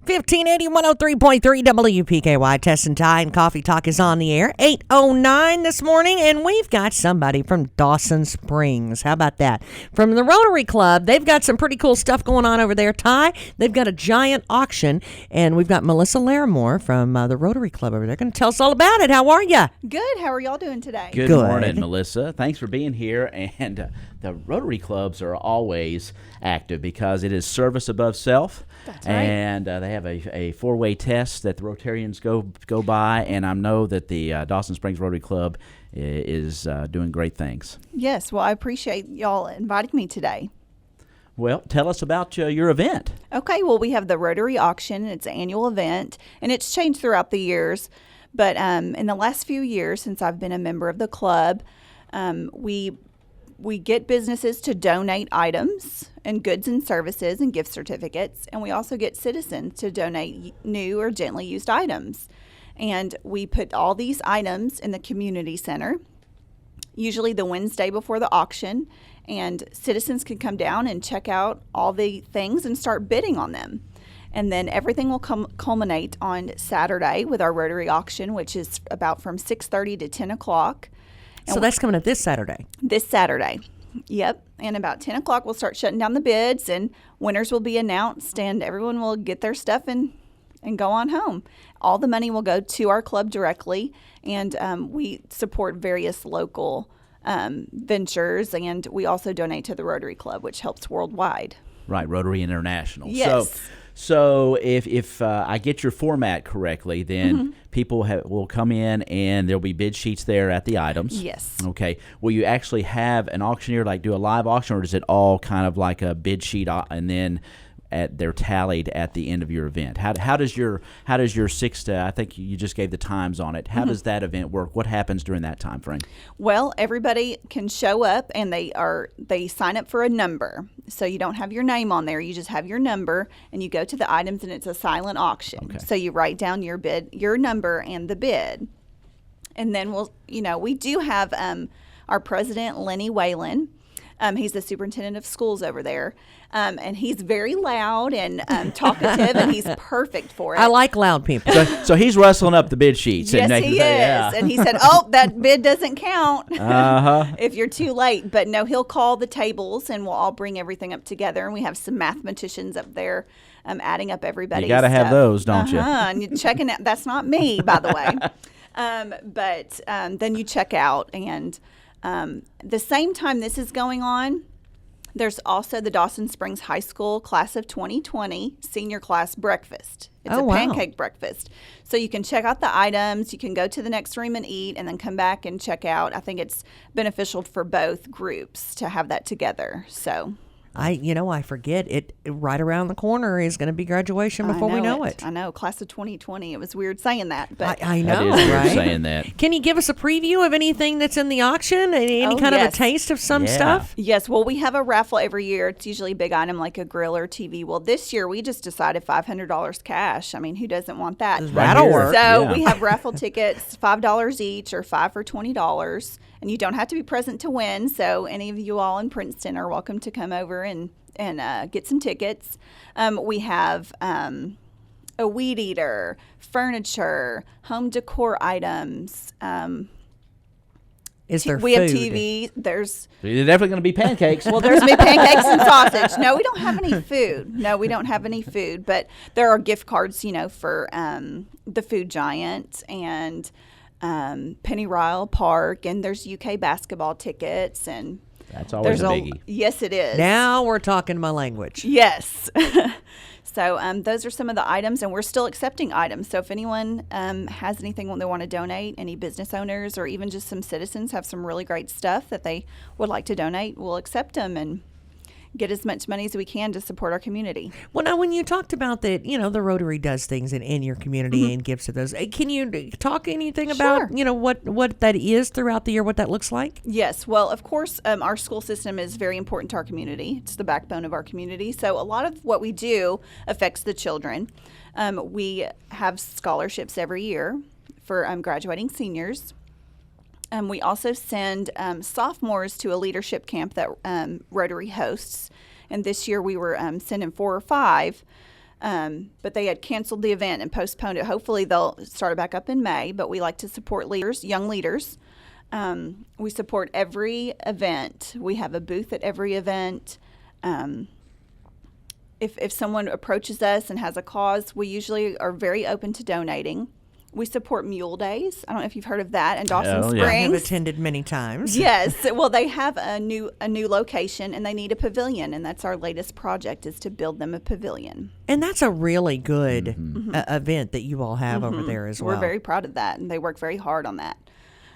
1580 103.3 WPKY. Tess and Ty and Coffee Talk is on the air. 8:09 this morning, and we've got somebody from Dawson Springs. How about that? From the Rotary Club. They've got some pretty cool stuff going on over there, Ty. They've got a giant auction, and we've got Melissa Larimore from the Rotary Club over there. Going to tell us all about it. How are you? Good. How are y'all doing today? Good morning, Melissa. Thanks for being here. And the Rotary Clubs are always active because it is service above self. That's right. And they have a four-way test that the Rotarians go by, and I know that the Dawson Springs Rotary Club is doing great things. Yes. Well, I appreciate y'all inviting me today. Well, tell us about your event. Okay. Well, we have the Rotary Auction. It's an annual event, and it's changed throughout the years. But in the last few years, since I've been a member of the club, we get businesses to donate items and goods and services and gift certificates, and we also get citizens to donate new or gently used items. And we put all these items in the community center, usually the Wednesday before the auction, and citizens can come down and check out all the things and start bidding on them. And then everything will culminate on Saturday with our Rotary auction, which is about from 6:30 to 10 o'clock. So that's coming up this Saturday. This Saturday. Yep. And about 10 o'clock, we'll start shutting down the bids, and winners will be announced, and everyone will get their stuff and go on home. All the money will go to our club directly, and we support various local ventures, and we also donate to the Rotary Club, which helps worldwide. Right, Rotary International. Yes. So if I get your format correctly, then people will come in and there'll be bid sheets there at the items. Yes. Okay. Will you actually have an auctioneer do a live auction, or is it all kind of like a bid sheet and then they're tallied at the end of your event? How does your 6 to, I think you just gave the times on it. How does that event work? What happens during that time frame? Well, everybody can show up, and they sign up for a number. So you don't have your name on there. You just have your number, and you go to the items, and it's a silent auction. Okay. So you write down your bid, your number, and the bid. And then we do have our president, Lenny Whalen. He's the superintendent of schools over there, and he's very loud and talkative, and he's perfect for it. I like loud people. So he's rustling up the bid sheets. Yes, he is. Yeah. And he said, "Oh, that bid doesn't count if you're too late." But no, he'll call the tables, and we'll all bring everything up together. And we have some mathematicians up there adding up everybody's You got to have those, don't you? And you're checking out. That's not me, by the way. But then you check out, and the same time this is going on, there's also the Dawson Springs High School Class of 2020 Senior Class Breakfast. It's a pancake breakfast. So you can check out the items, you can go to the next room and eat, and then come back and check out. I think it's beneficial for both groups to have that together. So I forget it. Right around the corner is going to be graduation before we know it. I know, Class of 2020. It was weird saying that, but I know, that is weird right? saying that. Can you give us a preview of anything that's in the auction? Any kind of a taste of some stuff? Yes. Well, we have a raffle every year. It's usually a big item like a grill or TV. Well, this year we just decided $500 cash. I mean, who doesn't want that? That'll work. So we have raffle tickets, $5 each, or 5 for $20. And you don't have to be present to win. So any of you all in Princeton are welcome to come over and get some tickets. We have a weed eater, furniture, home decor items. Is there we food? have TV. There's There's definitely going to be pancakes. Well, there's me pancakes and sausage. No, we don't have any food. But there are gift cards, for the Food Giant and Pennyrile Park, and there's UK basketball tickets, and that's always a biggie. Yes, it is. Now we're talking my language. Yes. So those are some of the items, and we're still accepting items. So if anyone has anything they want to donate, any business owners or even just some citizens have some really great stuff that they would like to donate, we'll accept them and get as much money as we can to support our community. Well, now, when you talked about that, the Rotary does things in your community and gives to those. Can you talk anything about, what that is throughout the year, what that looks like? Yes. Well, of course, our school system is very important to our community. It's the backbone of our community. So a lot of what we do affects the children. We have scholarships every year for graduating seniors. We also send sophomores to a leadership camp that Rotary hosts. And this year we were sending 4 or 5 But they had canceled the event and postponed it. Hopefully they'll start it back up in May, but we like to support leaders, young leaders. We support every event. We have a booth at every event. If someone approaches us and has a cause, we usually are very open to donating. We support Mule Days. I don't know if you've heard of that in Dawson Oh, Springs. yeah. I have attended many times. Yes. Well, they have a new location and they need a pavilion, and that's our latest project is to build them a pavilion. And that's a really good event that you all have over there as well. We're very proud of that, and they work very hard on that.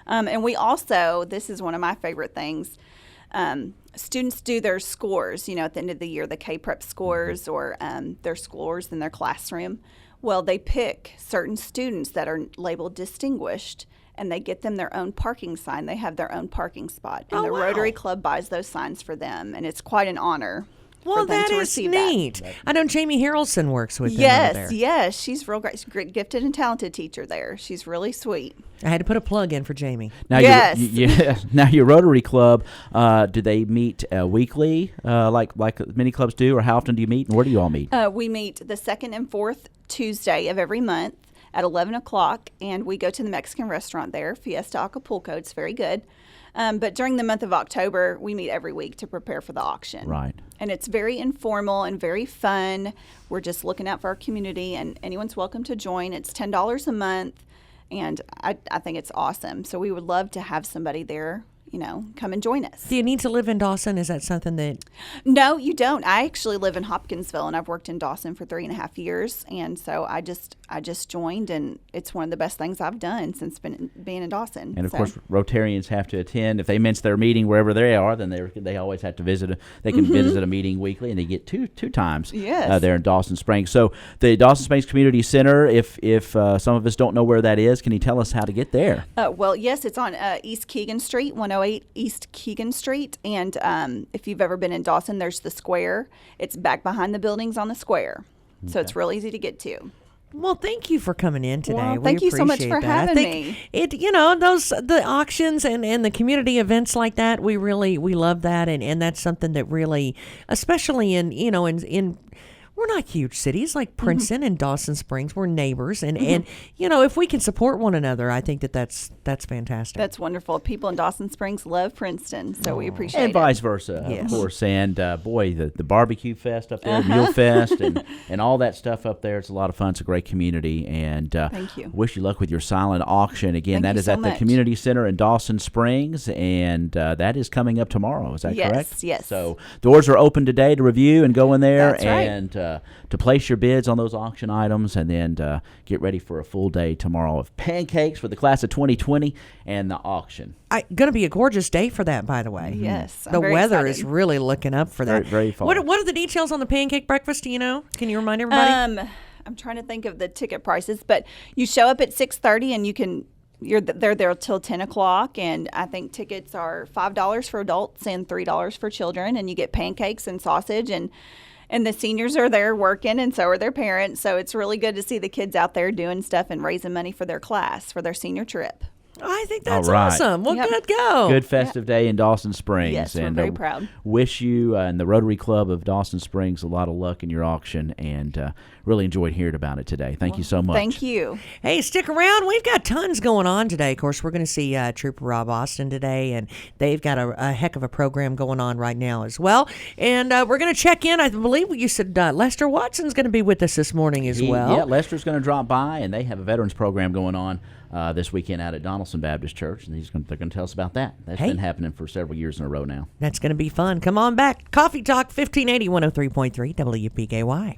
And we also, this is one of my favorite things, students do their scores, at the end of the year, the K-Prep scores or their scores in their classroom. Well, they pick certain students that are labeled distinguished, and they get them their own parking sign. They have their own parking spot. And the wow. Rotary Club buys those signs for them, and it's quite an honor Well, for them that to is receive neat. I know Jamie Harrelson works with them over there. Yes, she's real great. She's a great, gifted and talented teacher there. She's really sweet. I had to put a plug in for Jamie. Now, Yes. Now your Rotary Club, do they meet weekly, like many clubs do, or how often do you meet, and where do you all meet? We meet the second and fourth Tuesday of every month at 11 o'clock, and we go to the Mexican restaurant there, Fiesta Acapulco. It's very good. But during the month of October, we meet every week to prepare for the auction. Right. And it's very informal and very fun. We're just looking out for our community, and anyone's welcome to join. It's $10 a month, and I think it's awesome. So we would love to have somebody there, come and join us. Do you need to live in Dawson? Is that something that... No, you don't. I actually live in Hopkinsville, and I've worked in Dawson for 3.5 years. And so I just joined, and it's one of the best things I've done since being in Dawson. And of course, Rotarians have to attend. If they miss their meeting wherever they are, then they always have to visit. They can visit a meeting weekly, and they get two times Yes. there in Dawson Springs. So the Dawson Springs Community Center, if some of us don't know where that is, can you tell us how to get there? Well, yes, it's on East Keegan Street, 108 East Keegan Street. And if you've ever been in Dawson, there's the square. It's back behind the buildings on the square. So it's real easy to get to. Well, thank you for coming in today. Well, We thank you so much appreciate for that. having I think me. the auctions and the community events like that, we love that, and that's something that really, especially in we're not huge cities like Princeton and Dawson Springs. We're neighbors, and if we can support one another, I think that's fantastic. That's wonderful. People in Dawson Springs love Princeton, so we appreciate And it. vice versa, Yes. of course. And boy, the barbecue fest up there, Mule Fest, and all that stuff up there. It's a lot of fun. It's a great community. And Thank you. Wish you luck with your silent auction. Again, Thank that you is so at the much. Community Center in Dawson Springs, and that is coming up tomorrow. Is that Yes, correct? yes. So doors are open today to review and go in there That's right. and to place your bids on those auction items, and then get ready for a full day tomorrow of pancakes for the class of 2020 and the auction. Going to be a gorgeous day for that, by the way. Yes, I'm the very weather excited. is really looking up for that. Very fall. What are the details on the pancake breakfast? Do you know? Can you remind everybody? I'm trying to think of the ticket prices, but you show up at 6:30 and they're there till 10 o'clock, and I think tickets are $5 for adults and $3 for children, and you get pancakes and sausage, and the seniors are there working, and so are their parents. So it's really good to see the kids out there doing stuff and raising money for their class for their senior trip. I think that's All right. awesome. Well, Yep. good go. Good festive day in Dawson Springs. Yes, we're and very proud. Wish you and the Rotary Club of Dawson Springs a lot of luck in your auction, and really enjoyed hearing about it today. Thank you so much. Thank you. Hey, stick around. We've got tons going on today. Of course, we're going to see Trooper Rob Austin today, and they've got a heck of a program going on right now as well. And we're going to check in. I believe you said Lester Watson's going to be with us this morning as well. Yeah, Lester's going to drop by, and they have a veterans program going on this weekend out at Donaldson Baptist Church, and they're going to tell us about that. That's been happening for several years in a row now. That's going to be fun. Come on back. Coffee Talk 1580 103.3 WPKY.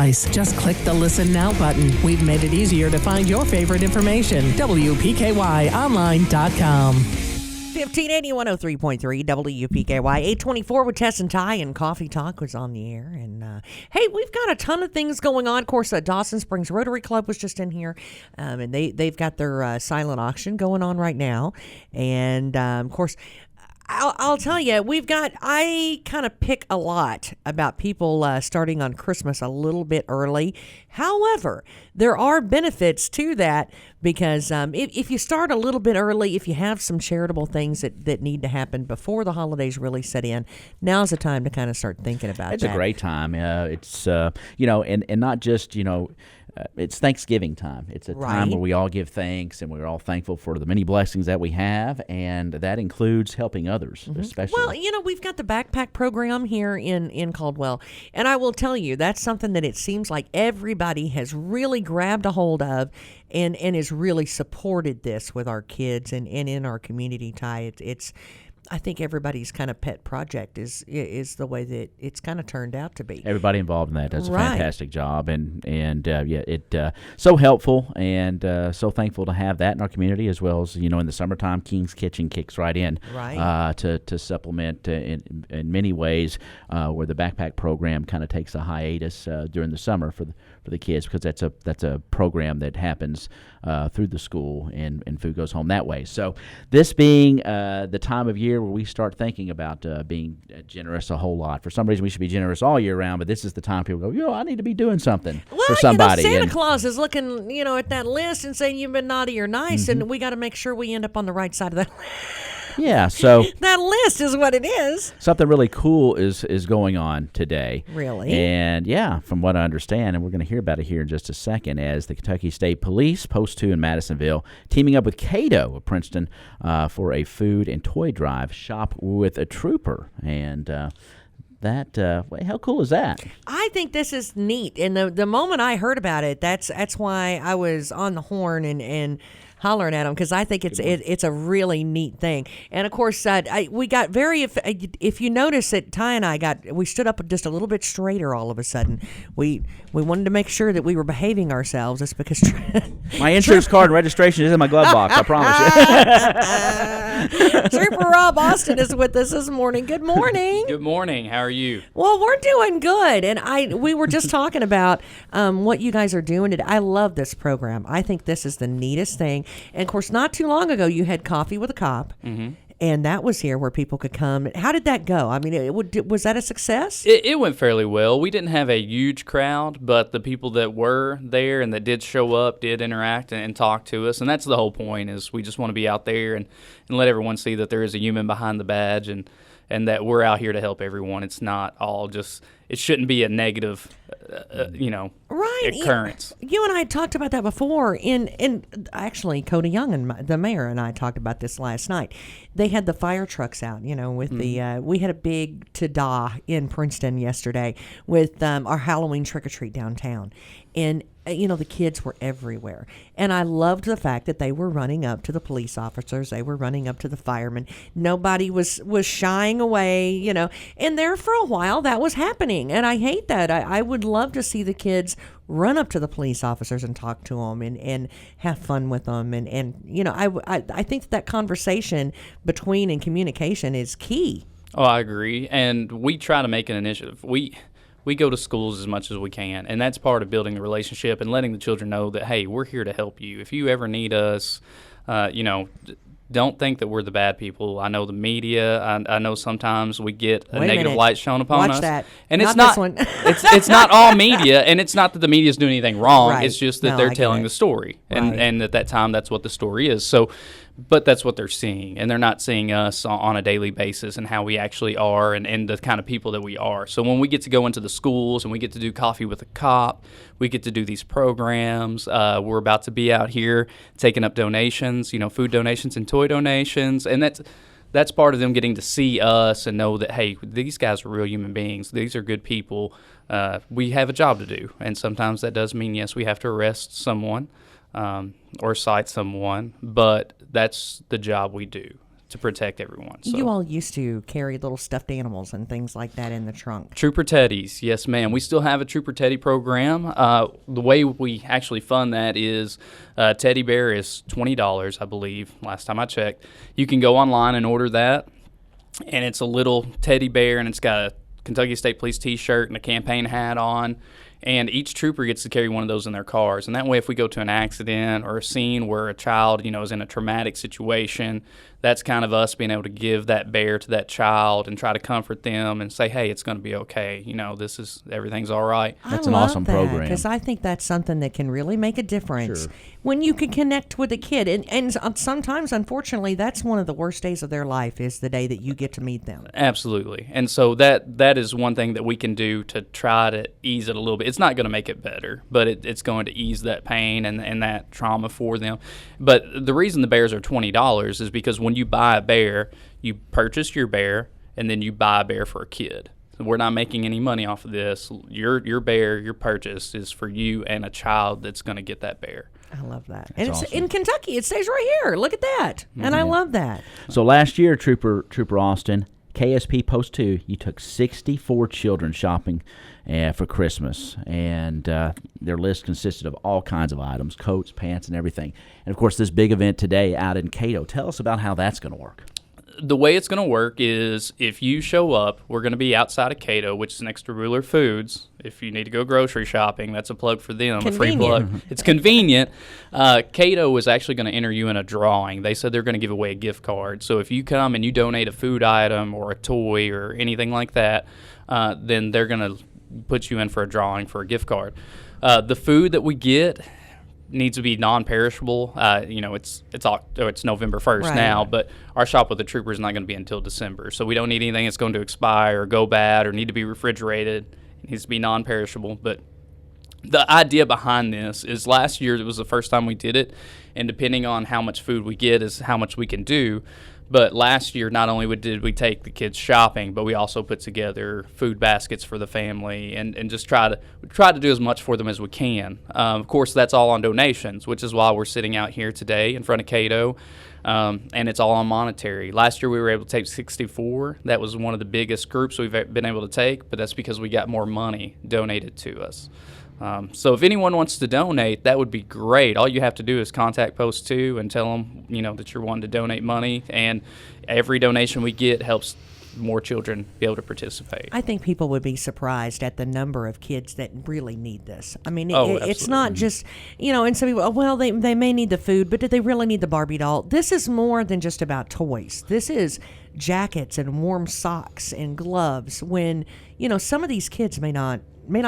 device. Just click the Listen Now button. We've made it easier to find your favorite information. WPKYonline.com. 1580 103.3 WPKY 824 with Tess and Ty, and Coffee Talk was on the air. And hey, we've got a ton of things going on. Of course, Dawson Springs Rotary Club was just in here, and they've got their silent auction going on right now. And of course, I'll tell you, I kind of pick a lot about people starting on Christmas a little bit early. However, there are benefits to that, because if you start a little bit early, if you have some charitable things that need to happen before the holidays really set in, now's the time to kind of start thinking about It's that. a great time. It's, and not just, it's Thanksgiving time. It's a time where we all give thanks, and we're all thankful for the many blessings that we have, and that includes helping others, especially. Well, we've got the backpack program here in Caldwell, and I will tell you, that's something that it seems like everybody has really grabbed a hold of and has really supported this with our kids and in our community, Ty. It's I think everybody's kind of pet project is the way that it's kind of turned out to be. Everybody involved in that does a Right. fantastic job, and so helpful, and so thankful to have that in our community, as well as in the summertime, King's Kitchen kicks right in, Right. To supplement in many ways where the backpack program kind of takes a hiatus during the summer for the kids, because that's a program that happens through the school, and food goes home that way. So this being the time of year where we start thinking about being generous a whole lot. For some reason, we should be generous all year round, but this is the time people go, I need to be doing something for somebody. Santa Claus is looking, at that list and saying you've been naughty or nice, and we got to make sure we end up on the right side of that list. Yeah, so that list is what it is. Something really cool is going on today. Really? And yeah, from what I understand, and we're going to hear about it here in just a second, as the Kentucky State Police, Post 2 in Madisonville, teaming up with Cato of Princeton for a food and toy drive, Shop with a Trooper. And how cool is that? I think this is neat. And the moment I heard about it, that's why I was on the horn and hollering at them, because I think it's a really neat thing. And of course, we got if you notice that Ty and I we stood up just a little bit straighter all of a sudden. We wanted to make sure that we were behaving ourselves. That's because my insurance card and registration is in my glove box, I promise you. Trooper Rob Austin is with us this morning. Good morning. Good morning. How are you? Well, we're doing good, and we were just talking about what you guys are doing. I love this program. I think this is the neatest thing. And of course, not too long ago, you had Coffee with a Cop, and that was here where people could come. How did that go? I mean, was that a success? It went fairly well. We didn't have a huge crowd, but the people that were there and that did show up did interact and talk to us, and that's the whole point. Is we just want to be out there and let everyone see that there is a human behind the badge, and that we're out here to help everyone. It's not all just. It shouldn't be a negative, occurrence. You and I talked about that before. In actually, Cody Young and the mayor and I talked about this last night. They had the fire trucks out, with the. We had a big ta-da in Princeton yesterday with our Halloween trick or treat downtown, and the kids were everywhere. And I loved the fact that they were running up to the police officers. They were running up to the firemen. Nobody was shying away, And there for a while, that was happening. And I hate that. I would love to see the kids run up to the police officers and talk to them and have fun with them. And I think that conversation between and communication is key. Oh, I agree. And we try to make an initiative. We go to schools as much as we can, and that's part of building the relationship and letting the children know that, hey, we're here to help you. If you ever need us, don't think that we're the bad people. I know the media. I know sometimes we get a negative light shown upon us. Watch that. And Not this one. it's not all media, and it's not that the media's doing anything wrong. Right. It's just that No, they're I get telling it. the story, Right. and at that time, that's what the story is. So, but that's what they're seeing, and they're not seeing us on a daily basis and how we actually are and the kind of people that we are. So when we get to go into the schools and we get to do Coffee with a Cop, we get to do these programs. We're about to be out here taking up donations, food donations and toy donations, and that's part of them getting to see us and know that, hey, these guys are real human beings. These are good people. We have a job to do, and sometimes that does mean, yes, we have to arrest someone or cite someone, but that's the job we do, to protect everyone. So. You all used to carry little stuffed animals and things like that in the trunk. Trooper Teddies, yes, ma'am. We still have a Trooper Teddy program. The way we actually fund that is teddy bear is $20, I believe, last time I checked. You can go online and order that, and it's a little teddy bear, and it's got a Kentucky State Police T-shirt and a campaign hat on. And each trooper gets to carry one of those in their cars. And that way, if we go to an accident or a scene where a child, is in a traumatic situation, that's kind of us being able to give that bear to that child and try to comfort them and say, hey, it's going to be okay. Everything's all right. That's an awesome program. Because I think that's something that can really make a difference Sure. when you can connect with a kid. And sometimes, unfortunately, that's one of the worst days of their life is the day that you get to meet them. Absolutely. And so that is one thing that we can do to try to ease it a little bit. It's not going to make it better, but it's going to ease that pain and that trauma for them. But the reason the bears are $20 is because when you buy a bear, you purchase your bear, and then you buy a bear for a kid. So we're not making any money off of this. Your bear, your purchase is for you and a child that's going to get that bear. I love that. And That's it's awesome. in Kentucky. It stays right here. Look at that. And I love that. So last year, Trooper Austin, KSP Post 2, you took 64 children shopping for Christmas, and their list consisted of all kinds of items, coats, pants, and everything. And, of course, this big event today out in Cato. Tell us about how that's going to work. The way it's going to work is if you show up, we're going to be outside of Cato, which is next to Ruler Foods. If you need to go grocery shopping, that's a plug for them, a free plug. It's convenient. Cato is actually going to enter you in a drawing. They said they're going to give away a gift card. So if you come and you donate a food item or a toy or anything like that, then they're going to put you in for a drawing for a gift card. The food that we get needs to be non-perishable. It's November 1st Right. now, but our shop with the Trooper is not going to be until December. So we don't need anything that's going to expire or go bad or need to be refrigerated. It needs to be non-perishable. But the idea behind this is last year it was the first time we did it, and depending on how much food we get is how much we can do. But last year, not only did we take the kids shopping, but we also put together food baskets for the family and just try to do as much for them as we can. Of course, that's all on donations, which is why we're sitting out here today in front of Cato, and it's all on monetary. Last year, we were able to take 64. That was one of the biggest groups we've been able to take, but that's because we got more money donated to us. So if anyone wants to donate, that would be great. All you have to do is contact Post 2 and tell them, that you're wanting to donate money. And every donation we get helps more children be able to participate. I think people would be surprised at the number of kids that really need this. I mean, Oh, it's not just, and some people, well, they may need the food, but do they really need the Barbie doll? This is more than just about toys. This is jackets and warm socks and gloves when, some of these kids may not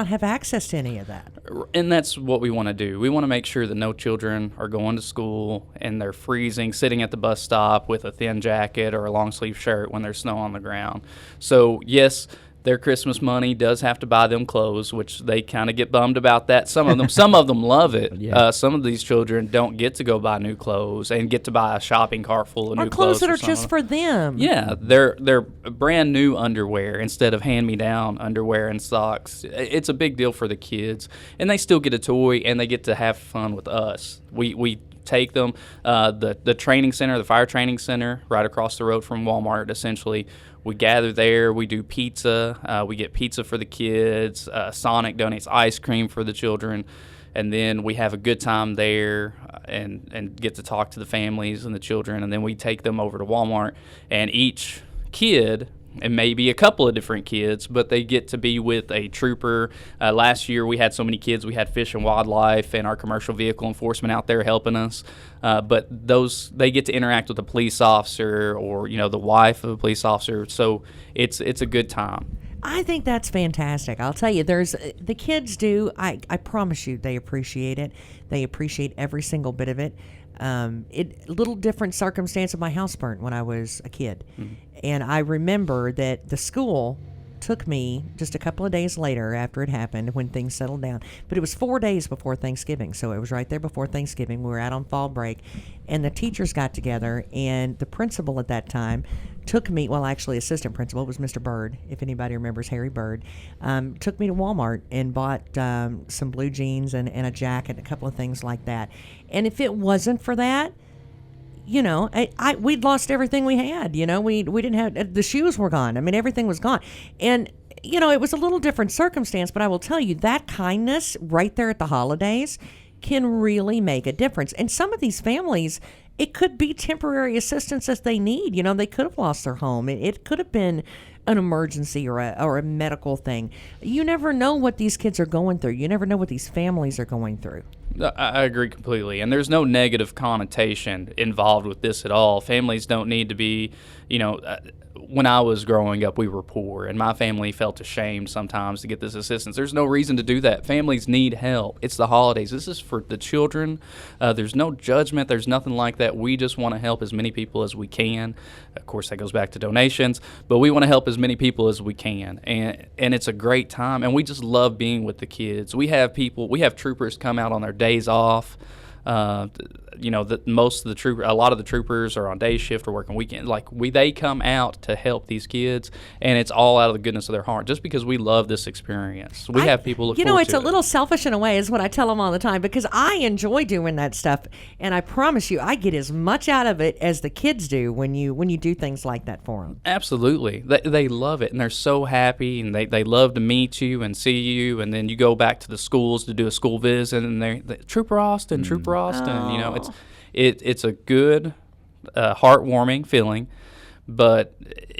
have access to any of that. And that's what we want to do. We want to make sure that no children are going to school and they're freezing, sitting at the bus stop with a thin jacket or a long sleeve shirt when there's snow on the ground. So, yes, their Christmas money does have to buy them clothes, which they kind of get bummed about that. Some of them love it. Yeah. Some of these children don't get to go buy new clothes and get to buy a shopping cart full of Or new clothes that for are some just of for them. Yeah, they're brand new underwear instead of hand-me-down underwear and socks. It's a big deal for the kids, and they still get a toy and they get to have fun with us. We take them the training center, the fire training center, right across the road from Walmart. Essentially, we gather there. We do pizza. We get pizza for the kids. Sonic donates ice cream for the children. And then we have a good time there and get to talk to the families and the children. And then we take them over to Walmart. And each kid, and maybe a couple of different kids, but they get to be with a trooper. Last year we had so many kids. We had Fish and Wildlife and our commercial vehicle enforcement out there helping us. But they get to interact with a police officer or, the wife of a police officer. So it's a good time. I think that's fantastic. I'll tell you, the kids do. I promise you, they appreciate it. They appreciate every single bit of it. Little different circumstance of my house burnt when I was a kid, and I remember that the school took me just a couple of days later after it happened when things settled down. But it was 4 days before Thanksgiving, so it was right there before Thanksgiving. We were out on fall break, and the teachers got together, and the principal at that time took me, well, actually, assistant principal was Mr. Bird, if anybody remembers Harry Bird, took me to Walmart and bought some blue jeans and a jacket and a couple of things like that. And if it wasn't for that, we'd lost everything we had. We didn't have, the shoes were gone. I mean, everything was gone. And, it was a little different circumstance, but I will tell you that kindness right there at the holidays can really make a difference. And some of these families, it could be temporary assistance that they need. They could have lost their home. It could have been an emergency or a medical thing. You never know what these kids are going through. You never know what these families are going through. I agree completely. And there's no negative connotation involved with this at all. Families don't need to be, when I was growing up, we were poor, and my family felt ashamed sometimes to get this assistance. There's no reason to do that. Families need help. It's the holidays. This is for the children. There's no judgment. There's nothing like that. We just want to help as many people as we can. Of course, that goes back to donations, but we want to help as many people as we can. And it's a great time, and we just love being with the kids. We have troopers come out on their days off. A lot of the troopers are on day shift or working weekends. They come out to help these kids, and it's all out of the goodness of their heart, just because we love this experience. We have people look forward to it. It's a little selfish in a way, is what I tell them all the time, because I enjoy doing that stuff, and I promise you, I get as much out of it as the kids do when you do things like that for them. Absolutely, they love it, and they're so happy, and they love to meet you and see you, and then you go back to the schools to do a school visit, and they Trooper Austin, Trooper Austin, it's a good, heartwarming feeling, but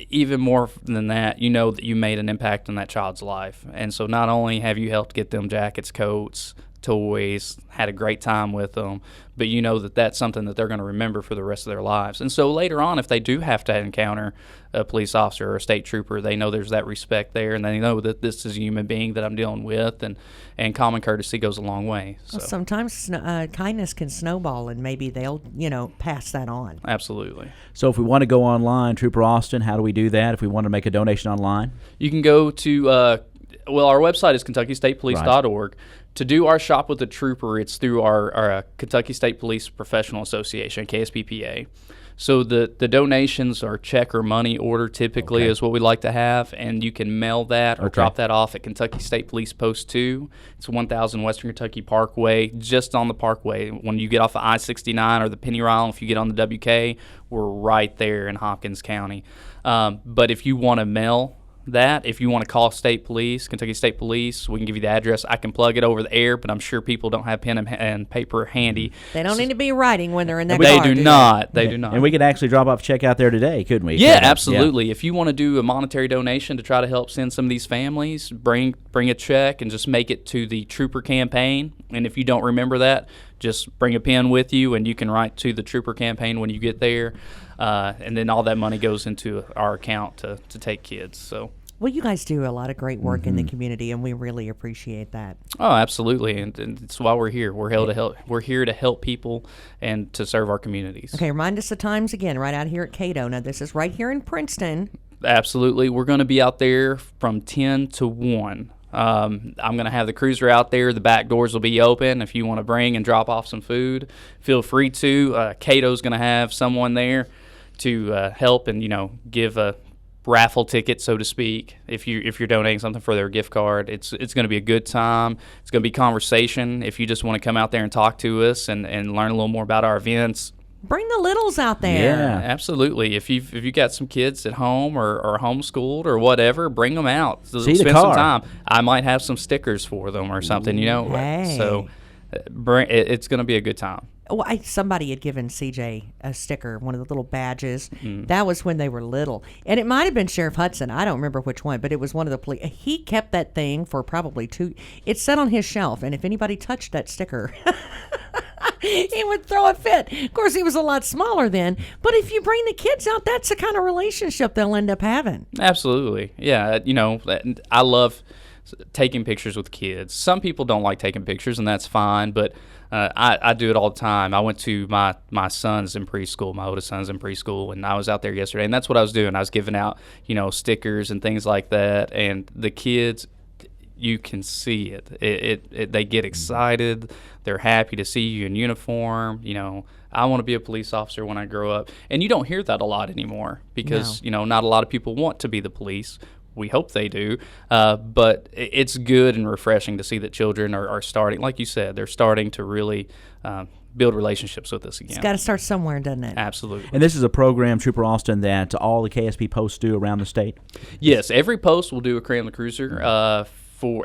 even more than that, that you made an impact on that child's life. And so not only have you helped get them jackets, coats, toys, had a great time with them, but that's something that they're going to remember for the rest of their lives. And so later on, if they do have to encounter a police officer or a state trooper, they know there's that respect there, and they know that this is a human being that I'm dealing with, and common courtesy goes a long way. So. Well, sometimes kindness can snowball, and maybe they'll pass that on. Absolutely. So if we want to go online, Trooper Austin, how do we do that? If we want to make a donation online, you can go to our website is KentuckyStatePolice.org. Right. To do our Shop with the Trooper, it's through our Kentucky State Police Professional Association, KSPPA. So the donations are check or money order typically is what we like to have, and you can mail that or drop that off at Kentucky State Police Post 2. It's 1000 Western Kentucky Parkway, just on the Parkway. When you get off of I-69 or the Pennyrile, if you get on the WK, we're right there in Hopkins County. But if you want to mail that, if you want to call State Police, Kentucky State Police, we can give you the address. I can plug it over the air, but I'm sure people don't have pen and paper handy. They don't need to be writing when they're in that car. They do not. They do not. And we could actually drop off a check out there today, couldn't we? Yeah, absolutely. Yeah. If you want to do a monetary donation to try to help send some of these families, bring a check and just make it to the Trooper campaign. And if you don't remember that, just bring a pen with you, and you can write to the Trooper campaign when you get there. And then all that money goes into our account to take kids. So. Well, you guys do a lot of great work in the community, and we really appreciate that. Oh, absolutely, and it's why we're here. We're here to help. We're here to help people and to serve our communities. Okay, remind us the times again. Right out here at Cato. Now, this is right here in Princeton. Absolutely, we're going to be out there from 10 to 1. I'm going to have the cruiser out there. The back doors will be open. If you want to bring and drop off some food, feel free to. Cato's going to have someone there to help and give a raffle ticket, so to speak. If you're donating something for their gift card, it's going to be a good time. It's going to be conversation. If you just want to come out there and talk to us and learn a little more about our events, bring the littles out there. Yeah, absolutely. If you got some kids at home or homeschooled or whatever, bring them out. See spend the car. some time. I might have some stickers for them or something. Hey. So it's going to be a good time. Well, somebody had given CJ a sticker, one of the little badges. That was when they were little. And it might have been Sheriff Hudson. I don't remember which one, but it was one of the police. He kept that thing for probably 2. It sat on his shelf, and if anybody touched that sticker, he would throw a fit. Of course, he was a lot smaller then. But if you bring the kids out, that's the kind of relationship they'll end up having. Absolutely. Yeah, I love taking pictures with kids. Some people don't like taking pictures, and that's fine, but I do it all the time. I went to my son's in preschool, my oldest son's in preschool, and I was out there yesterday, and that's what I was doing. I was giving out, stickers and things like that, and the kids, you can see it. They get excited. They're happy to see you in uniform. I want to be a police officer when I grow up, and you don't hear that a lot anymore because, not a lot of people want to be the police. We hope they do, but it's good and refreshing to see that children are starting, like you said, they're starting to really build relationships with us again. It's got to start somewhere, doesn't it? Absolutely. And this is a program, Trooper Austin, that all the KSP posts do around the state? Yes, every post will do a Cram the Cruiser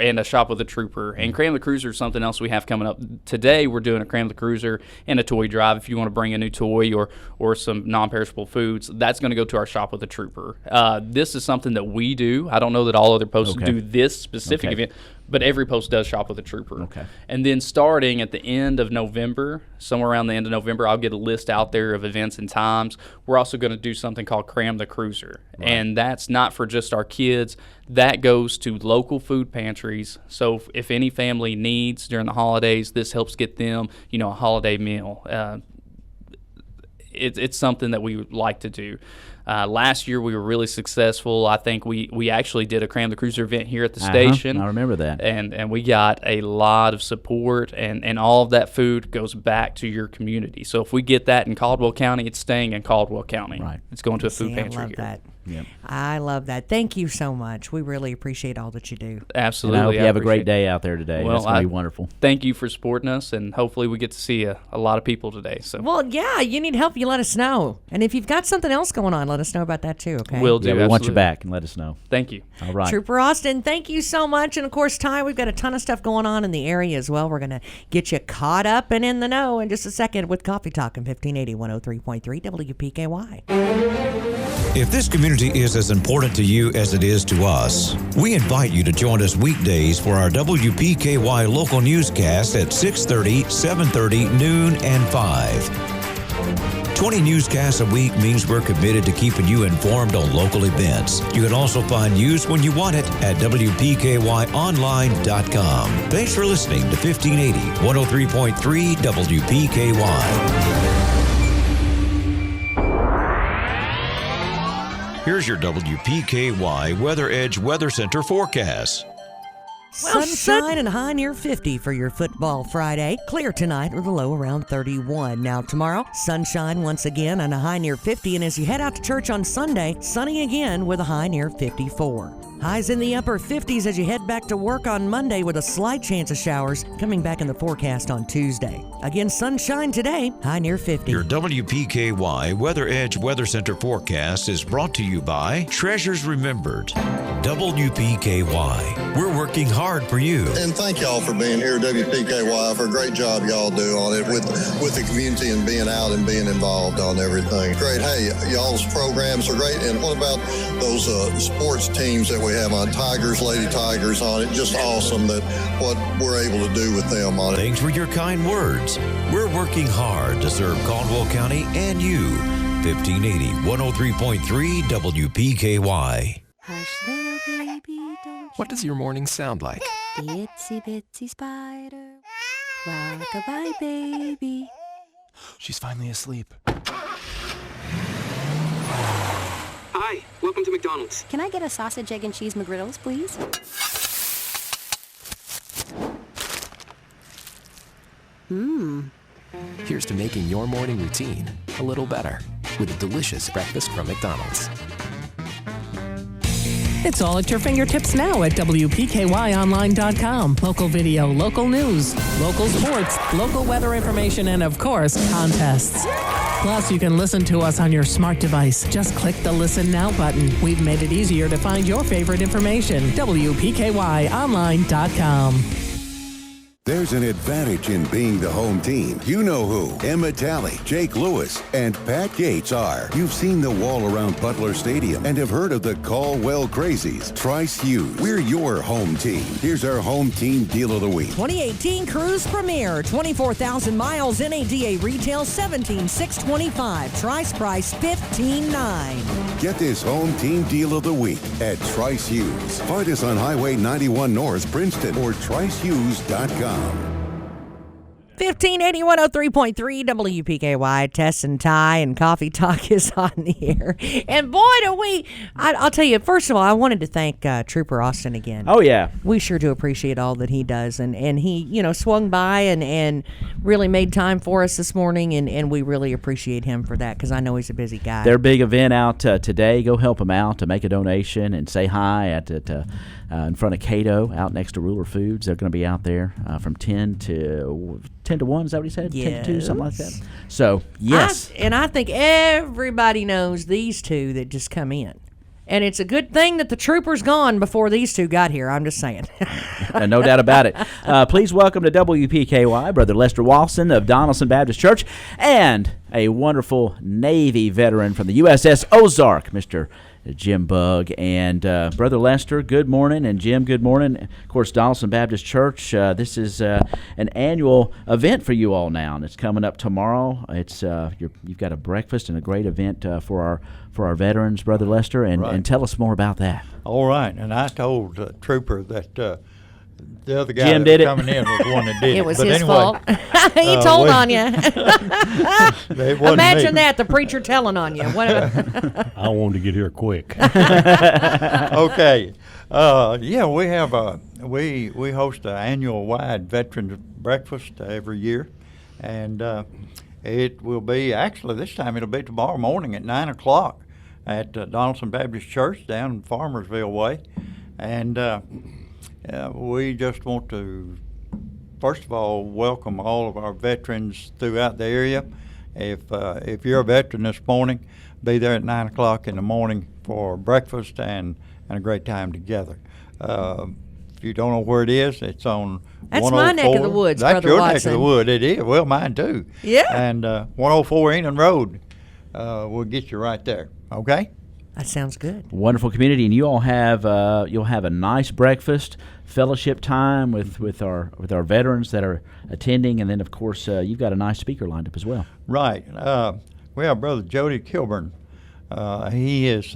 and a Shop with a Trooper. And Cram the Cruiser is something else we have coming up. Today we're doing a Cram the Cruiser and a toy drive. If you want to bring a new toy or some non-perishable foods, that's going to go to our Shop with a Trooper. This is something that we do. I don't know that all other posts do this specific event, but every post does Shop with a Trooper. Okay. And then starting at the end of November, somewhere around the end of November, I'll get a list out there of events and times. We're also going to do something called Cram the Cruiser. Right. And that's not for just our kids. That goes to local food pantries. So if any family needs during the holidays, this helps get them, a holiday meal. It's something that we would like to do. Last year we were really successful. I think we actually did a Cram the Cruiser event here at the station. I remember that. And we got a lot of support, and all of that food goes back to your community. So if we get that in Caldwell County, it's staying in Caldwell County. Right. It's going to a food pantry I love here. that. Yep. I love that. Thank you so much. We really appreciate all that you do. Absolutely. And I hope you have a great appreciate day out there today. Well, That's going to be wonderful. Thank you for supporting us, and hopefully we get to see a lot of people today. So Well, yeah, you need help, you let us know. And if you've got something else going on, let us know about that too, okay? we'll do. Yeah, we want you absolutely. back, and let us know. Thank you. All right. Trooper Austin, thank you so much. And of course, Ty, we've got a ton of stuff going on in the area as well. We're going to get you caught up and in the know in just a second with Coffee Talk on 1580 103.3 WPKY. If this community is as important to you as it is to us, we invite you to join us weekdays for our WPKY local newscast at 6:30, 7:30, noon, and 5. 20 newscasts a week means we're committed to keeping you informed on local events. You can also find news when you want it at WPKYonline.com. Thanks for listening to 1580 103.3 WPKY. Here's your WPKY Weather Edge Weather Center forecast. Sunshine and a high near 50 for your football Friday. Clear tonight with a low around 31. Now tomorrow, sunshine once again and a high near 50. And as you head out to church on Sunday, sunny again with a high near 54. Highs in the upper 50s as you head back to work on Monday with a slight chance of showers coming back in the forecast on Tuesday. Again, sunshine today, high near 50. Your WPKY Weather Edge Weather Center forecast is brought to you by Treasures Remembered. WPKY. We're working hard for you. And thank y'all for being here, WPKY, for a great job y'all do on it with the community and being out and being involved on everything. Great. Hey, y'all's programs are great. And what about those sports teams that we have on Tigers, Lady Tigers on it? Just awesome that what we're able to do with them on it. Thanks for your kind words. We're working hard to serve Caldwell County and you. 1580 103.3 WPKY. Hush, little baby, don't What does your morning sound like? the itsy bitsy spider. Rock-a-bye, baby. She's finally asleep. Hi, welcome to McDonald's. Can I get a sausage, egg, and cheese McGriddles, please? Here's to making your morning routine a little better with a delicious breakfast from McDonald's. It's all at your fingertips now at WPKYonline.com. Local video, local news, local sports, local weather information, and of course, contests. Plus, you can listen to us on your smart device. Just click the Listen Now button. We've made it easier to find your favorite information. WPKYonline.com. There's an advantage in being the home team. You know who Emma Talley, Jake Lewis, and Pat Gates are. You've seen the wall around Butler Stadium and have heard of the Caldwell Crazies. Trice Hughes, we're your home team. Here's our home team deal of the week. 2018 Cruise Premier, 24,000 miles, NADA retail $17,625. Trice price $15,900. Get this home team deal of the week at Trice Hughes. Find us on Highway 91 North, Princeton, or tricehughes.com. 1580 103.3 WPKY. Tess and Ty and Coffee Talk is on the air. And boy, do we, I'll tell you, first of all, I wanted to thank Trooper Austin again. Oh, yeah. We sure do appreciate all that he does. And he, swung by and really made time for us this morning. And we really appreciate him for that because I know he's a busy guy. Their big event out today. Go help them out to make a donation and say hi at in front of Cato, out next to Ruler Foods. They're going to be out there from 10 to 1. Is that what he said? 10 to 2, something like that. So, yes. I think everybody knows these two that just come in. And it's a good thing that the trooper's gone before these two got here. I'm just saying. No doubt about it. Please welcome to WPKY, Brother Lester Dawson of Donaldson Baptist Church, and a wonderful Navy veteran from the USS Ozark, Mr. Jim Bugg. And Brother Lester, good morning, and Jim, good morning. Of course, Donaldson Baptist Church, this is an annual event for you all now, and it's coming up tomorrow. It's you've got a breakfast and a great event for our veterans, Brother Lester, and tell us more about that. All right, and I told the trooper that the other guy Jim that was coming in was the one that did it. It was but his anyway, fault. He told on you. Imagine me. that, the preacher telling on you. What I wanted to get here quick. Okay. Yeah, we have we host an annual wide veterans breakfast every year, and it will be this time it'll be tomorrow morning at 9 o'clock at Donaldson Baptist Church down in Farmersville Way, and we just want to first of all welcome all of our veterans throughout the area. If you're a veteran this morning, be there at 9 o'clock in the morning for breakfast and a great time together. If you don't know where it is, it's on That's 104. my neck of the woods, That's Brother your Watson. neck of the wood. It is. Well, mine too. Yeah. And 104 Enon Road will get you right there. Okay. That sounds good. Wonderful community, and you all have you'll have a nice breakfast, fellowship time with our veterans that are attending, and then of course you've got a nice speaker lined up as well. Right. We have Brother Jody Kilburn. He is he's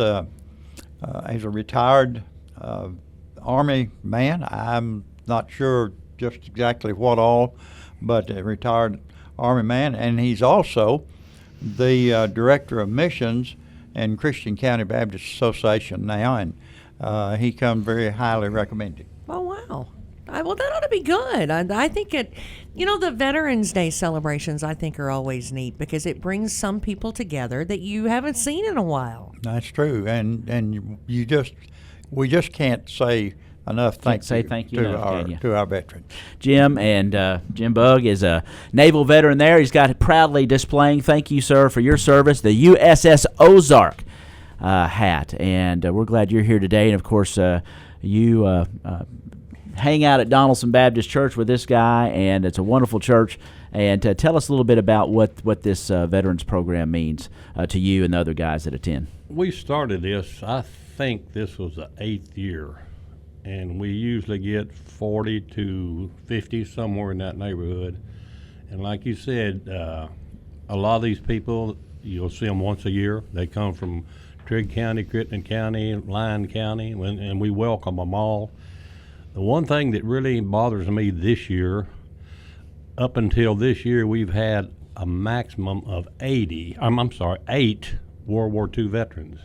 a retired Army man. I'm not sure just exactly what all, but a retired Army man, and he's also the director of missions in Christian County Baptist Association now, and he comes very highly recommended. Oh, wow. Well, that ought to be good. I think the Veterans Day celebrations, I think, are always neat because it brings some people together that you haven't seen in a while. That's true, and we just can't say enough thank you to our veterans. Jim Jim Bugg is a naval veteran there. He's got it proudly displaying, thank you, sir, for your service, the USS Ozark hat. And we're glad you're here today. And, of course, you hang out at Donaldson Baptist Church with this guy, and it's a wonderful church. And tell us a little bit about what this veterans program means to you and the other guys that attend. We started this, I think this was the 8th year, and we usually get 40 to 50, somewhere in that neighborhood. And like you said, a lot of these people, you'll see them once a year. They come from Trigg County, Crittenden County, Lyon County, and we welcome them all. The one thing that really bothers me this year, up until this year, we've had a maximum of 8 World War II veterans.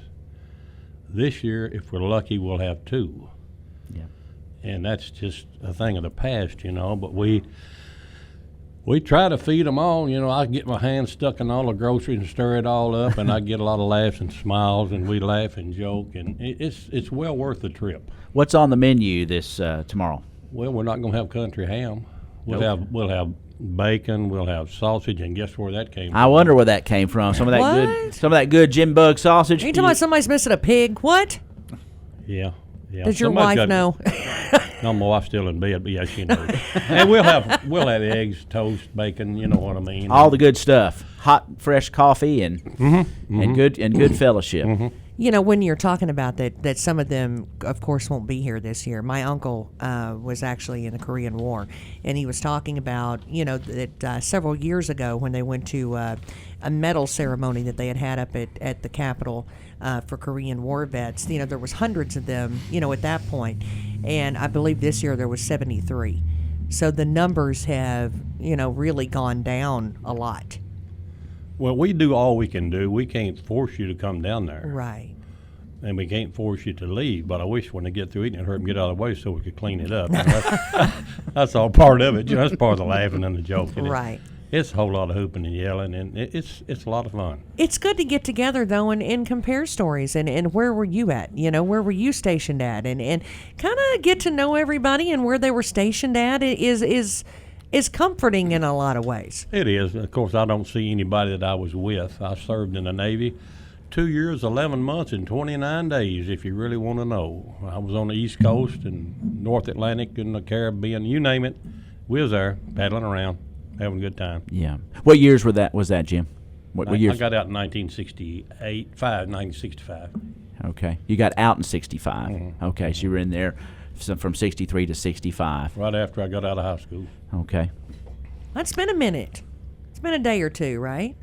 This year, if we're lucky, we'll have 2. Yeah. And that's just a thing of the past, but we try to feed them all. I get my hands stuck in all the groceries and stir it all up, and I get a lot of laughs and smiles, and we laugh and joke, and it's well worth the trip. What's on the menu this tomorrow? Well, we're not going to have country ham. We'll have bacon. We'll have sausage, and guess where that came from? I wonder where that came from. Some of that good Jim Bugg sausage. Are you talking about somebody's missing a pig? What? Yeah. Does your wife know? No, my wife's still in bed, but yeah, she knows. And we'll have eggs, toast, bacon. You know what I mean? All the good stuff. Hot, fresh coffee and good fellowship. Mm-hmm. When you're talking about that some of them, of course, won't be here this year. My uncle was actually in the Korean War, and he was talking about, that several years ago when they went to a medal ceremony that they had up at the Capitol for Korean War vets. There was hundreds of them, at that point, and I believe this year there was 73. So the numbers have, really gone down a lot. Well, we do all we can do. We can't force you to come down there. Right. And we can't force you to leave, but I wish when they get through eating it, hurt them get out of the way so we could clean it up. That's all part of it. That's part of the laughing and the joking. Right. It's a whole lot of hooping and yelling, and it's a lot of fun. It's good to get together, though, and compare stories and where were you at? Where were you stationed at? And kind of get to know everybody and where they were stationed at is comforting in a lot of ways. It is. Of course, I don't see anybody that I was with. I served in the Navy 2 years, 11 months, and 29 days, if you really want to know. I was on the East Coast and North Atlantic and the Caribbean, you name it. We was there, paddling around, having a good time. Yeah. What years was that, Jim? What years? I got out in 1965. Okay. You got out in 65. Mm-hmm. Okay, so you were in there from 63 to 65. Right after I got out of high school. Okay. That's been a minute. It's been a day or two, right?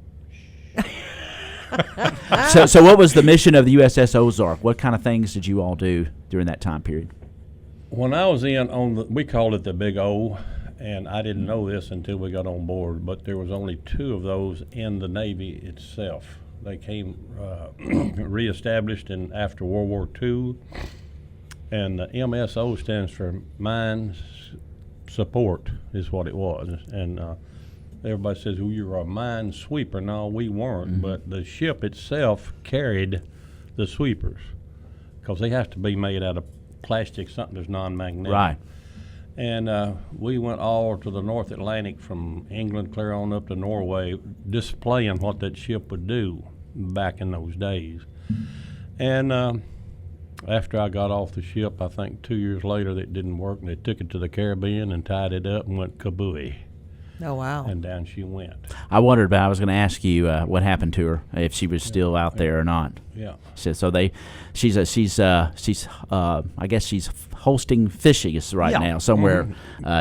So what was the mission of the USS Ozark? What kind of things did you all do during that time period? When I was we called it the Big O, and I didn't know this until we got on board, but there was only 2 of those in the Navy itself. They came reestablished after World War II, and the MSO stands for Mine Support is what it was, and everybody says, well, you're a mine sweeper. No, we weren't, but the ship itself carried the sweepers because they have to be made out of plastic, something that's non-magnetic. Right. And we went all to the North Atlantic from England clear on up to Norway, displaying what that ship would do back in those days. And after I got off the ship, I think 2 years later, that didn't work, and they took it to the Caribbean and tied it up and went kabooey. Oh, wow. And down she went. I wondered, but I was going to ask you what happened to her, if she was still out there or not. Yeah. She's I guess she's hosting fishes right now somewhere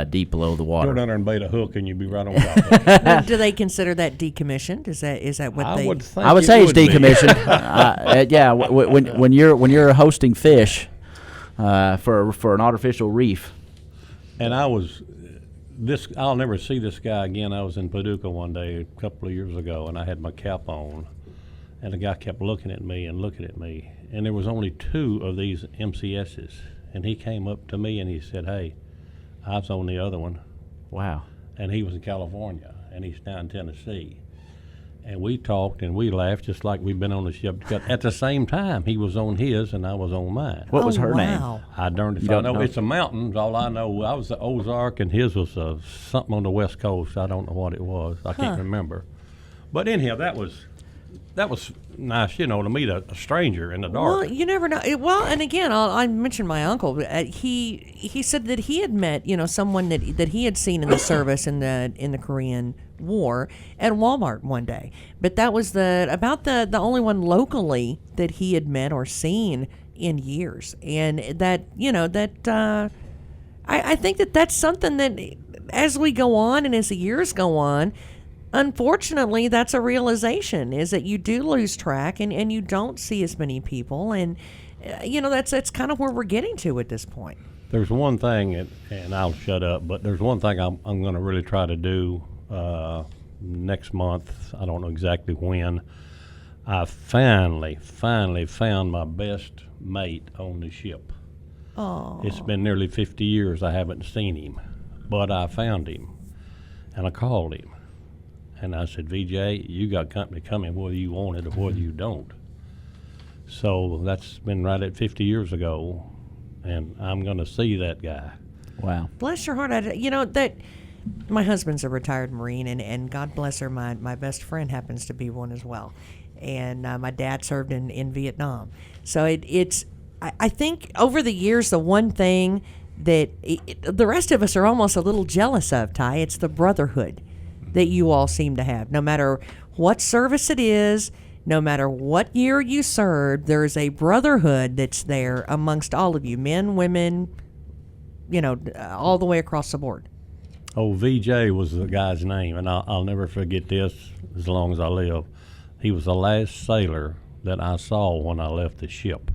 deep below the water. Go down there and bait a hook, and you'd be right on top of it. Do they consider that decommissioned? Is that what they? I would say it's decommissioned. Yeah, when you're hosting fish for an artificial reef. And I'll never see this guy again. I was in Paducah one day a couple of years ago, and I had my cap on, and the guy kept looking at me, and there was only 2 of these MCSs, and he came up to me and he said, "Hey, I was on the other one." Wow. And he was in California, and he's now in Tennessee. And we talked and we laughed just like we've been on the ship. At the same time, he was on his and I was on mine. What was her name? I darned if I know. It's a mountain. All I know, I was the Ozark and his was something on the West Coast. I don't know what it was. I can't remember. But anyhow, that was nice, to meet a stranger in the dark. Well, you never know. Well, and again, I mentioned my uncle. He said that he had met, someone that he had seen in the service in the Korean War at Walmart one day. But that was about the only one locally that he had met or seen in years. And that, I think that's something that as we go on and as the years go on, unfortunately, that's a realization, is that you do lose track and you don't see as many people. And, that's kind of where we're getting to at this point. There's one thing, and I'll shut up, but there's one thing I'm going to really try to do next month. I don't know exactly when. I finally found my best mate on the ship. Oh. It's been nearly 50 years I haven't seen him, but I found him, and I called him. And I said, VJ, you got company coming whether you want it or whether you don't. So that's been right at 50 years ago, and I'm going to see that guy. Wow. Bless your heart. That my husband's a retired Marine, and God bless her, my best friend happens to be one as well. And my dad served in Vietnam. So I think over the years, the one thing that the rest of us are almost a little jealous of, Ty, it's the brotherhood that you all seem to have. No matter what service it is, no matter what year you served, there's a brotherhood that's there amongst all of you, men, women, all the way across the board. Oh, VJ was the guy's name, and I'll never forget this as long as I live. He was the last sailor that I saw when I left the ship.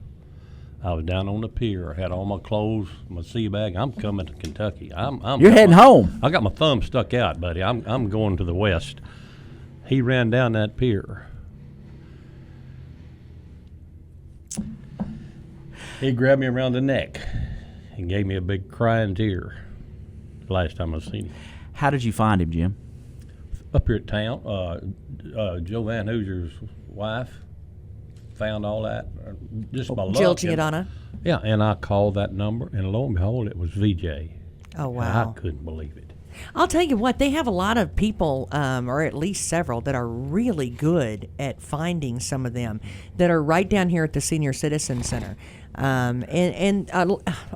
I was down on the pier, had all my clothes, my sea bag. I'm coming to Kentucky. You're heading home. I got my thumb stuck out, buddy. I'm going to the west. He ran down that pier. He grabbed me around the neck and gave me a big crying tear. The last time I seen him. How did you find him, Jim? Up here at town, Joe Van Hoosier's wife found all that just by luck. Jill Giordana. Yeah, and I called that number, and lo and behold, it was VJ. Oh, wow. And I couldn't believe it. I'll tell you what, they have a lot of people, or at least several, that are really good at finding some of them that are right down here at the Senior Citizen Center.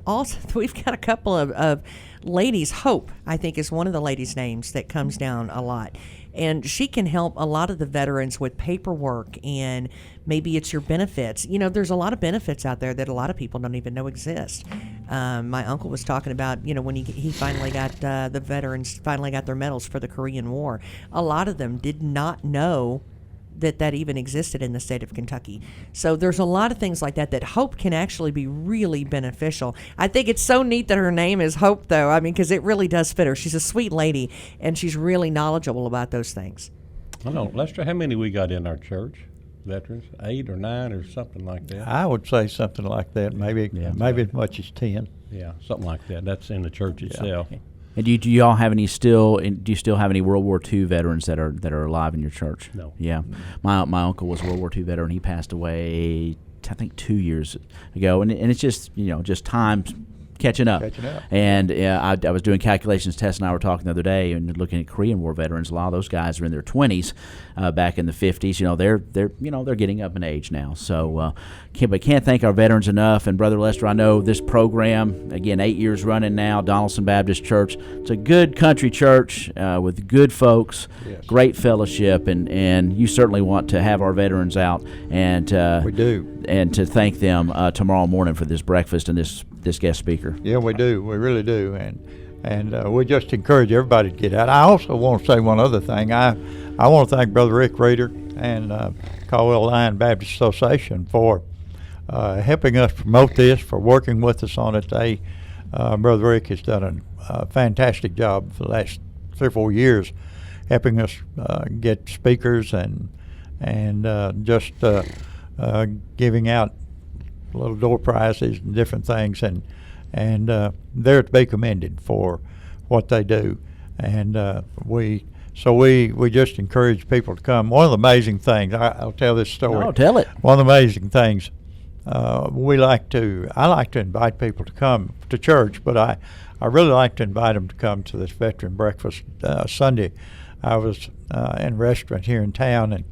Also, we've got a couple of ladies. Hope, I think, is one of the ladies' names that comes down a lot. And she can help a lot of the veterans with paperwork, and maybe it's your benefits. You know, there's a lot of benefits out there that a lot of people don't even know exist. My uncle was talking about, you know, when he finally got, the veterans finally got their medals for the Korean War. A lot of them did not know that even existed in the state of Kentucky. So there's a lot of things like that Hope can actually be really beneficial. I think it's so neat that her name is Hope, though. I mean, because it really does fit her. She's a sweet lady, and she's really knowledgeable about those things. I know. Lester, how many we got in our church? Veterans, 8 or 9 or something like that? I would say something like that, maybe as much as 10. Yeah, something like that. That's in the church itself. Yeah. And do you all have any still? Do you still have any World War II veterans that are alive in your church? No. Yeah, my uncle was a World War II veteran. He passed away, I think, 2 years ago, and it's just just time catching up. And I was doing calculations. Tess and I were talking the other day and looking at Korean War veterans. A lot of those guys are in their 20s, back in the 50s. They're getting up in age now. So can't thank our veterans enough. And Brother Lester, I know this program, again, 8 years running now, Donaldson Baptist Church. It's a good country church with good folks, great fellowship, and you certainly want to have our veterans out and we do, and to thank them tomorrow morning for this breakfast and this guest speaker. Yeah, we do. We really do. And we just encourage everybody to get out. I also want to say one other thing. I want to thank Brother Rick Rader and Caldwell Lion Baptist Association for helping us promote this, for working with us on it. Brother Rick has done a fantastic job for the last 3 or 4 years, helping us get speakers and just giving out little door prizes and different things, and they're to be commended for what they do. And we just encourage people to come. One of the amazing things, I'll tell this story. Oh, tell it. One of the amazing things, I like to invite people to come to church, but I really like to invite them to come to this veteran breakfast Sunday. I was in a restaurant here in town, and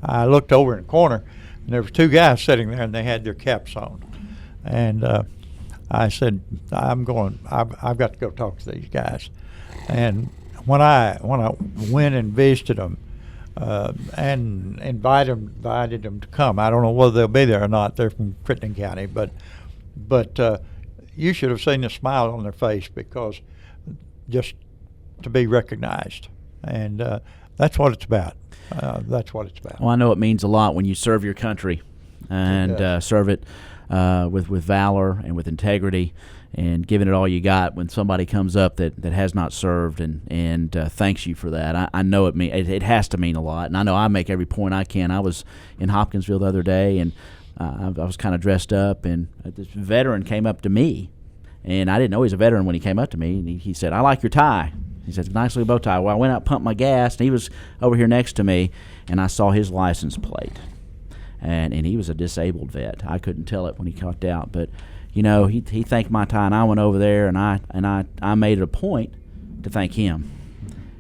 I looked over in the corner, and there was 2 guys sitting there, and they had their caps on. And I said, I've got to go talk to these guys. And when I went and visited them and invited them to come, I don't know whether they'll be there or not. They're from Crittenden County, but you should have seen the smile on their face, because just to be recognized, and that's what it's about. That's what it's about. Well, I know it means a lot when you serve your country and serve it with valor and with integrity, and giving it all you got when somebody comes up that has not served and thanks you for that. I know it has to mean a lot, and I know I make every point I can. I was in Hopkinsville the other day, and I was kind of dressed up, and this veteran came up to me, and I didn't know he was a veteran when he came up to me, and he said, "I like your tie." He said, "Nice little bow tie." Well, I went out, pumped my gas, and he was over here next to me, and I saw his license plate. And he was a disabled vet. I couldn't tell it when he caught out, but he thanked my tie, and I went over there, and I made it a point to thank him,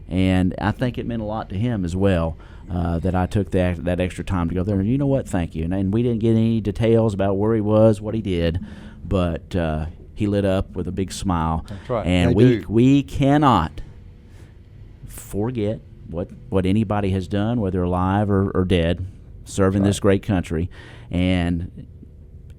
and I think it meant a lot to him as well that I took that extra time to go there. And you know what? Thank you. And we didn't get any details about where he was, what he did, but he lit up with a big smile. That's right. And we cannot forget what anybody has done, whether alive or dead, serving this great country, and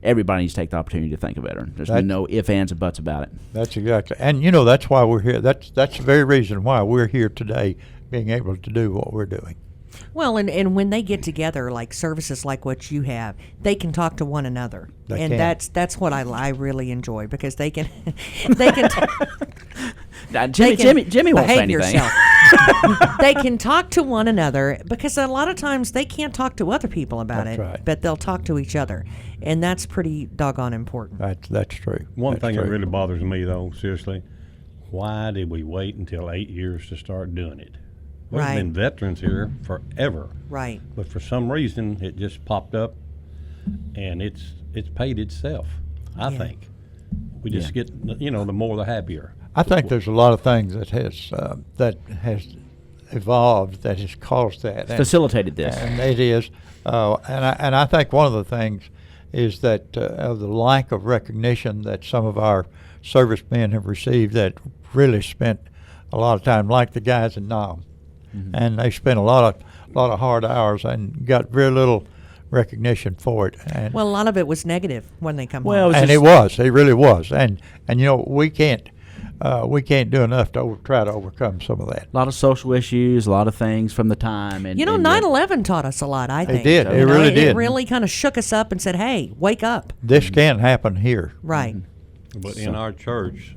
everybody needs to take the opportunity to thank a veteran. There's no ifs, ands, and buts about it. That's exactly, and that's why we're here. That's the very reason why we're here today, being able to do what we're doing. Well, and when they get together, like services like what you have, they can talk to one another, that's what I really enjoy, because they can Jimmy won't say anything. They can talk to one another, because a lot of times they can't talk to other people about it, right. But they'll talk to each other, and that's pretty doggone important. That's true. One thing that really bothers me, though, seriously, why did we wait until 8 years to start doing it? Right. There's been veterans here forever. Right. But for some reason, it just popped up, and it's paid itself, I think. We just get, the more the happier. I think there's a lot of things that has evolved that has caused that. Facilitated this. And it is. And I think one of the things is that of the lack of recognition that some of our servicemen have received that really spent a lot of time, like the guys in Nam. And they spent a lot of hard hours and got very little recognition for it. And Well, a lot of it was negative when they come Well, home. it really was. And we can't do enough to try to overcome some of that. A lot of social issues, a lot of things from the time. And 9/11 taught us a lot, I think. It did. It really did. It really kind of shook us up and said, hey, wake up. This can happen here. Right. But in our church,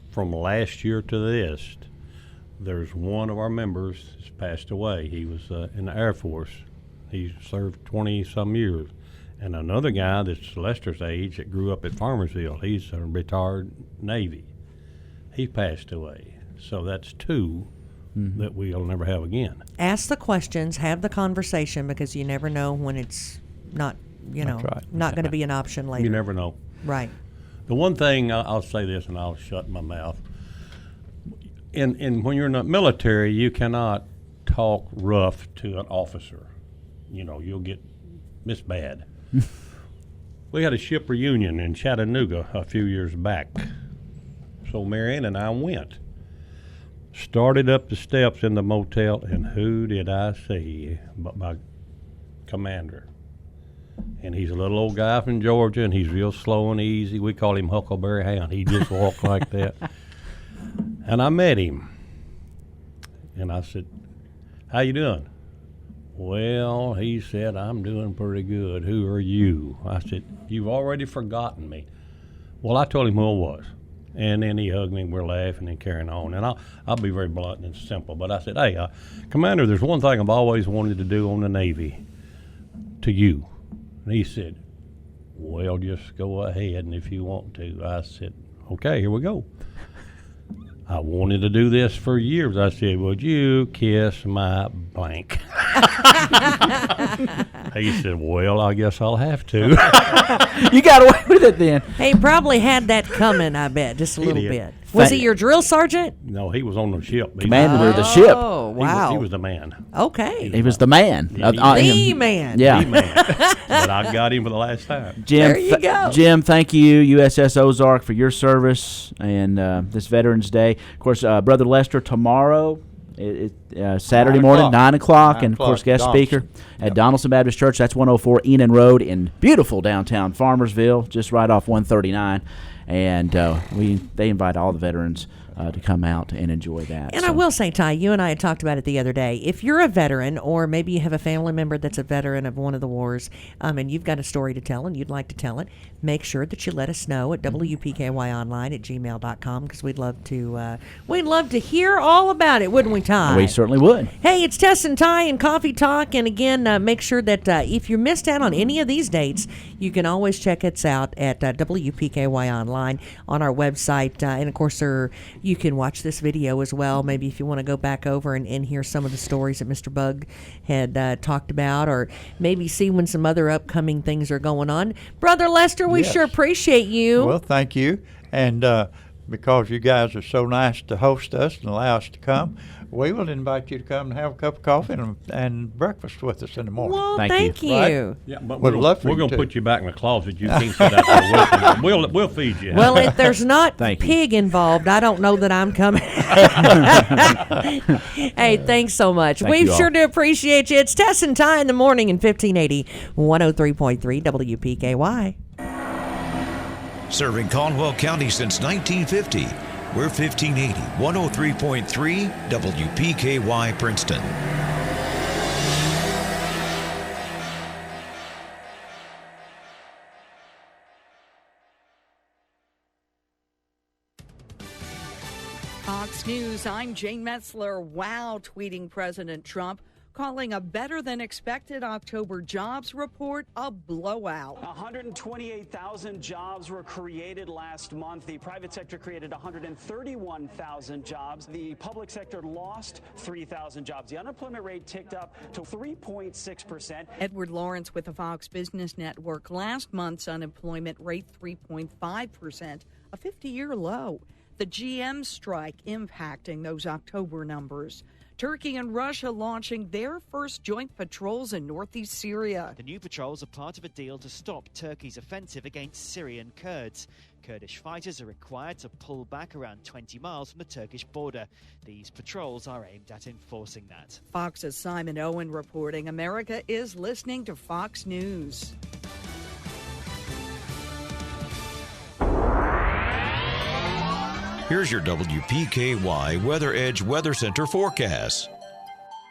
from last year to this, there's one of our members that's passed away. He was in the Air Force. He served 20-some years. And another guy that's Lester's age that grew up at Farmersville, he's a retired Navy. He passed away. So that's two that we'll never have again. Ask the questions, have the conversation, because you never know when it's not, not going to be an option later. You never know. Right. The one thing, I'll say this and I'll shut my mouth. When you're in the military, you cannot talk rough to an officer. You'll get misbad. We had a ship reunion in Chattanooga a few years back. So Marianne and I went. Started up the steps in the motel, and who did I see but my commander? And he's a little old guy from Georgia, and he's real slow and easy. We call him Huckleberry Hound. He just walked like that. And I met him, and I said, how you doing? Well, he said, I'm doing pretty good. Who are you? I said, you've already forgotten me. Well, I told him who I was. And then he hugged me, and we're laughing and carrying on. And I'll be very blunt and simple, but I said, hey, Commander, there's one thing I've always wanted to do on the Navy to you. And he said, well, just go ahead, and if you want to. I said, okay, here we go. I wanted to do this for years. I said, would you kiss my blank? He said, well, I guess I'll have to. You got away with it then. He probably had that coming, I bet, just a little bit. Was he your drill sergeant? No, he was on the ship. Commander of the ship. Oh, wow. He was the man. Okay. He was the man. The man. Yeah. The man. But I got him for the last time. Jim, there you go. Jim, thank you, USS Ozark, for your service and this Veterans Day. Of course, Brother Lester, tomorrow, Saturday morning, 9 o'clock, and of course, guest speaker at Donaldson Baptist Church. That's 104 Enon Road in beautiful downtown Farmersville, just right off 139. And they invite all the veterans to come out and enjoy that. And I will say, Ty, you and I had talked about it the other day. If you're a veteran, or maybe you have a family member that's a veteran of one of the wars, and you've got a story to tell and you'd like to tell it, make sure that you let us know at wpkyonline@gmail.com, because we'd love to hear all about it, wouldn't we, Ty? We certainly would. Hey, it's Tess and Ty and Coffee Talk, and again, make sure that if you missed out on any of these dates, you can always check us out at WPKY Online on our website, and of course, you can watch this video as well. Maybe if you want to go back over and hear some of the stories that Mr. Bugg had talked about, or maybe see when some other upcoming things are going on. Brother Lester, we sure appreciate you. Well, thank you. And because you guys are so nice to host us and allow us to come, we will invite you to come and have a cup of coffee and breakfast with us in the morning. Well, thank you. Right? Yeah, but We'd love for we're you going to to. put you back in the closet. You can't sit out there with us. We'll feed you. Well, if there's not Thank you. pig involved, I don't know that I'm coming. Hey, thanks so much. Thank We you all. sure do appreciate you. It's Tess and Ty in the morning in 1580, 103.3 WPKY. Serving Caldwell County since 1950. We're 1580, 103.3 WPKY Princeton. Fox News, I'm Jane Metzler. Wow, tweeting President Trump. calling a better-than-expected October jobs report a blowout. 128,000 jobs were created last month. The private sector created 131,000 jobs. The public sector lost 3,000 jobs. The unemployment rate ticked up to 3.6%. Edward Lawrence with the Fox Business Network. Last month's unemployment rate 3.5%, a 50-year low. The GM strike impacting those October numbers. Turkey and Russia launching their first joint patrols in northeast Syria. The new patrols are part of a deal to stop Turkey's offensive against Syrian Kurds. Kurdish fighters are required to pull back around 20 miles from the Turkish border. These patrols are aimed at enforcing that. Fox's Simon Owen reporting. America is listening to Fox News. Here's your WPKY Weather Edge Weather Center forecast.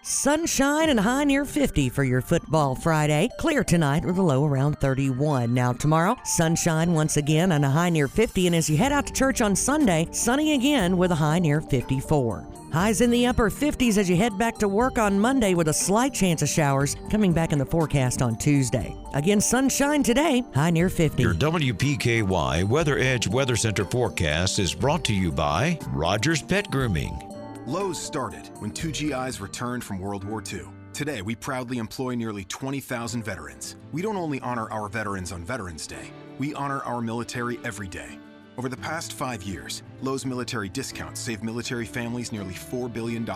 Sunshine and a high near 50 for your football Friday. Clear tonight with a low around 31. Now tomorrow, sunshine once again and a high near 50. And as you head out to church on Sunday, sunny again with a high near 54. Highs in the upper 50s as you head back to work on Monday with a slight chance of showers coming back in the forecast on Tuesday. Again, sunshine today, high near 50. Your WPKY Weather Edge Weather Center forecast is brought to you by Rogers Pet Grooming. Lowe's started when two GIs returned from World War II. Today, we proudly employ nearly 20,000 veterans. We don't only honor our veterans on Veterans Day, we honor our military every day. Over the past 5 years, Lowe's military discounts saved military families nearly $4 billion.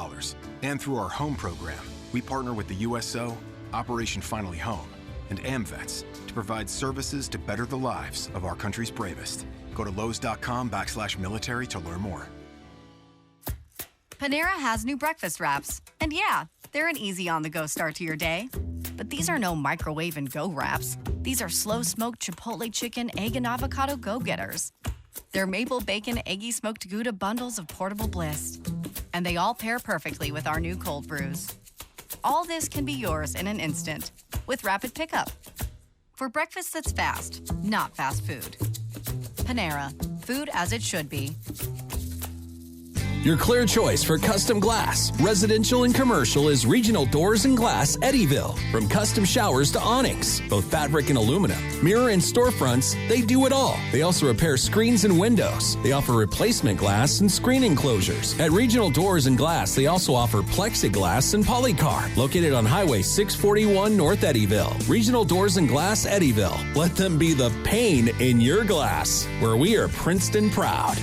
And through our home program, we partner with the USO, Operation Finally Home, and AmVets to provide services to better the lives of our country's bravest. Go to Lowe's.com/military to learn more. Panera has new breakfast wraps. And yeah, they're an easy on-the-go start to your day. But these are no microwave and go wraps. These are slow-smoked Chipotle chicken, egg, and avocado go-getters. They're maple bacon, eggy smoked Gouda bundles of portable bliss. And they all pair perfectly with our new cold brews. All this can be yours in an instant with Rapid Pickup. For breakfast that's fast, not fast food. Panera, food as it should be. Your clear choice for custom glass, residential and commercial, is Regional Doors and Glass, Eddyville. From custom showers to awnings, both fabric and aluminum, mirror and storefronts, they do it all. They also repair screens and windows. They offer replacement glass and screen enclosures. At Regional Doors and Glass, they also offer plexiglass and polycar. Located on Highway 641 North Eddyville. Regional Doors and Glass, Eddyville. Let them be the pane in your glass, where we are Princeton proud.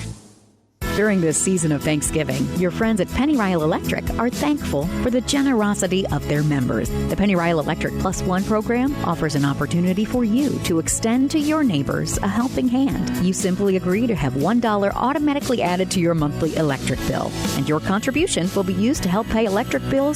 During this season of Thanksgiving, your friends at Penny Ryle Electric are thankful for the generosity of their members. The Penny Ryle Electric Plus One program offers an opportunity for you to extend to your neighbors a helping hand. You simply agree to have $1 automatically added to your monthly electric bill, and your contribution will be used to help pay electric bills